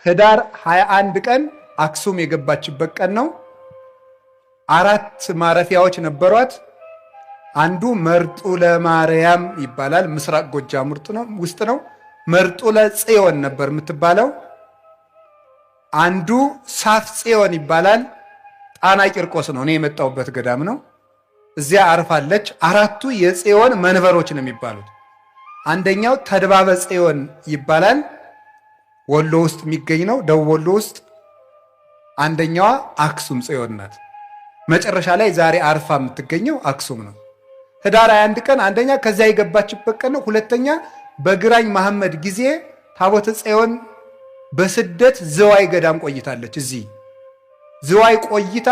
ህዳር 21 ቀን አክሱም የገባችበት ቀን ነው። 4 ማረፊያዎች ነበሯት። አንዱ መርጡለ ማርያም ይባላል፣ ምስራቅ ጎጃም ውስጥ ነው። መርጡለ ጽዮን ነበር የምትባለው። አንዱ ሳፍ ጽዮን ይባላል፣ ጣና ቂርቆስ ነው። እኔ የመጣሁበት ገዳም ነው። እዚያ አርፋለች። 4ቱ የጽዮን መንበሮች ነው የሚባሉት። አንደኛው ተድባበ ጽዮን ይባላል፣ ወሎ ውስጥ የሚገኝ ነው፣ ደቡብ ወሎ ውስጥ። አንደኛዋ አክሱም ጽዮን ናት። መጨረሻ ላይ ዛሬ አርፋ የምትገኘው አክሱም ነው። ህዳር 21 ቀን አንደኛ ከዚያ የገባችበት ቀን ነው። ሁለተኛ በግራኝ መሐመድ ጊዜ ታቦተ ጽዮን በስደት ዝዋይ ገዳም ቆይታለች። እዚህ ዝዋይ ቆይታ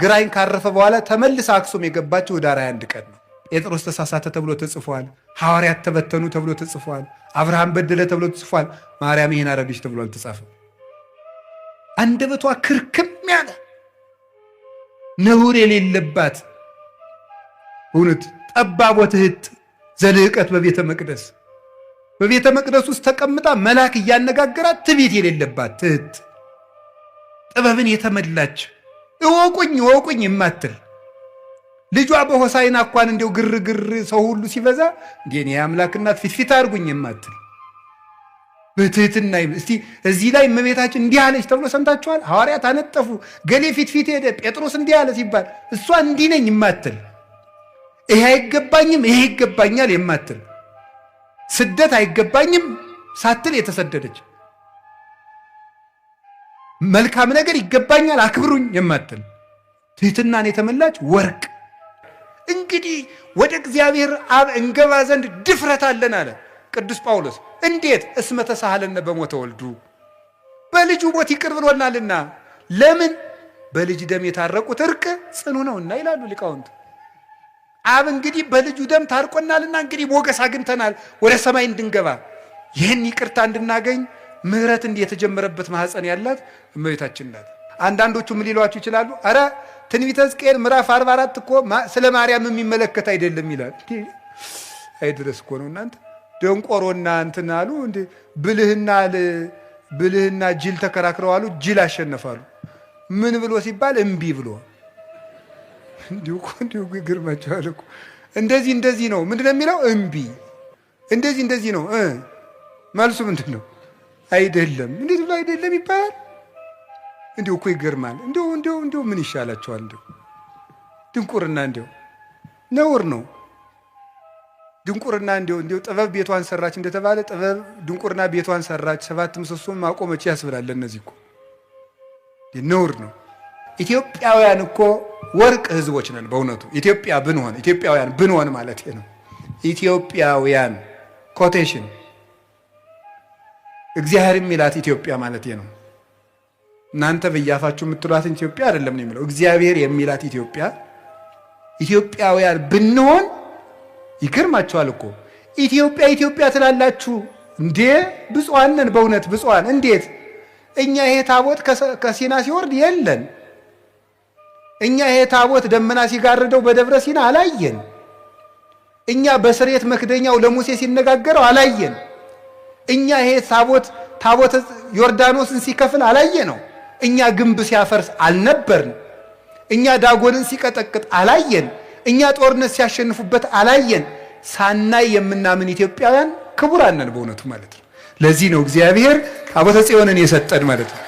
ግራኝ ካረፈ በኋላ ተመልሳ አክሱም የገባችው ህዳር 21 ቀን ነው። ጴጥሮስ ተሳሳተ ተብሎ ተጽፏል። ሐዋርያት ተበተኑ ተብሎ ተጽፏል። አብርሃም በደለ ተብሎ ተጽፏል። ማርያም ይሄን አረገች ተብሎ አልተጻፈም። አንደበቷ ክርክም ያለ ነውር የሌለባት እውነት ጠባብ ወትህት ዘልዕቀት በቤተ መቅደስ ውስጥ ተቀምጣ መልአክ እያነጋገራት ትዕቢት የሌለባት ትህት ጥበብን የተመላች እወቁኝ የማትል ልጇ በሆሳዕና እንኳን እንዲያው ግርግር ሰው ሁሉ ሲበዛ እንዴ የአምላክ እናት ፊት አድርጉኝ የማትል በትህትና እስቲ እዚህ ላይ እመቤታችን እንዲህ አለች ተብሎ ሰምታችኋል? ሐዋርያት አነጠፉ፣ ገሌ ፊት ሄደ፣ ጴጥሮስ እንዲህ አለ ሲባል እሷ እንዲህ ነኝ የማትል ይሄ አይገባኝም ይሄ ይገባኛል የማትል ስደት አይገባኝም ሳትል የተሰደደች መልካም ነገር ይገባኛል አክብሩኝ የማትል ትህትናን የተመላች ወርቅ። እንግዲህ ወደ እግዚአብሔር አብ እንገባ ዘንድ ድፍረት አለን አለ ቅዱስ ጳውሎስ። እንዴት? እስመ ተሳሃለነ በሞተ ወልዱ፣ በልጁ ሞት ይቅር ብሎናልና። ለምን? በልጅ ደም የታረቁት እርቅ ጽኑ ነውና ይላሉ ሊቃውንት። አብ እንግዲህ በልጁ ደም ታርቆናልና እንግዲህ ሞገስ አግኝተናል ወደ ሰማይ እንድንገባ። ይህን ይቅርታ እንድናገኝ ምህረት እንዲህ የተጀመረበት ማህፀን ያላት እመቤታችን ናት። አንዳንዶቹ ምን ሊሏችሁ ይችላሉ? አረ ትንቢተ ሕዝቅኤል ምዕራፍ 44 እኮ ስለ ማርያም የሚመለከት አይደለም ይላል። አይድረስ እኮ ነው እናንተ ደንቆሮና እንትን አሉ እንዴ ብልህና ጅል ተከራክረው አሉ ጅል አሸነፋሉ። ምን ብሎ ሲባል እምቢ ብሎ እንዲሁ ግርማቸዋል እኮ እንደዚህ ነው። ምንድነው የሚለው? እምቢ እንደዚህ ነው። መልሱ ምንድን ነው? አይደለም። እንዴት ብሎ አይደለም ይባላል? እንዲሁ እኮ ይገርማል። እንዲሁ ምን ይሻላቸዋል? ድንቁርና ነውር ነው። ድንቁርና እንዲሁ ጥበብ ቤቷን ሰራች እንደተባለ ጥበብ ድንቁርና ቤቷን ሰራች፣ 7 ምሰሶን ማቆመች ያስብላል። እነዚህ እኮ ነውር ነው። ኢትዮጵያውያን እኮ ወርቅ ህዝቦች ነን በእውነቱ። ኢትዮጵያውያን ብንሆን ማለት ነው። ኢትዮጵያውያን ኮቴሽን እግዚአብሔር የሚላት ኢትዮጵያ ማለት ነው። እናንተ በያፋችሁ የምትሏትን ኢትዮጵያ አይደለም ነው የሚለው። እግዚአብሔር የሚላት ኢትዮጵያውያን ብንሆን ይገርማችኋል እኮ ኢትዮጵያ ትላላችሁ እንዴ? ብፁዓን ነን በእውነት ብፁዓን። እንዴት? እኛ ይሄ ታቦት ከሲና ሲወርድ የለን። እኛ ይሄ ታቦት ደመና ሲጋርደው በደብረ ሲና አላየን። እኛ በስርየት መክደኛው ለሙሴ ሲነጋገረው አላየን። እኛ ይሄ ታቦት ዮርዳኖስን ሲከፍል አላየ ነው። እኛ ግንብ ሲያፈርስ አልነበርን። እኛ ዳጎንን ሲቀጠቅጥ አላየን። እኛ ጦርነት ሲያሸንፉበት አላየን። ሳናይ የምናምን ኢትዮጵያውያን ክቡራን ነን በእውነቱ ማለት ነው። ለዚህ ነው እግዚአብሔር ታቦተ ጽዮንን የሰጠን ማለት ነው።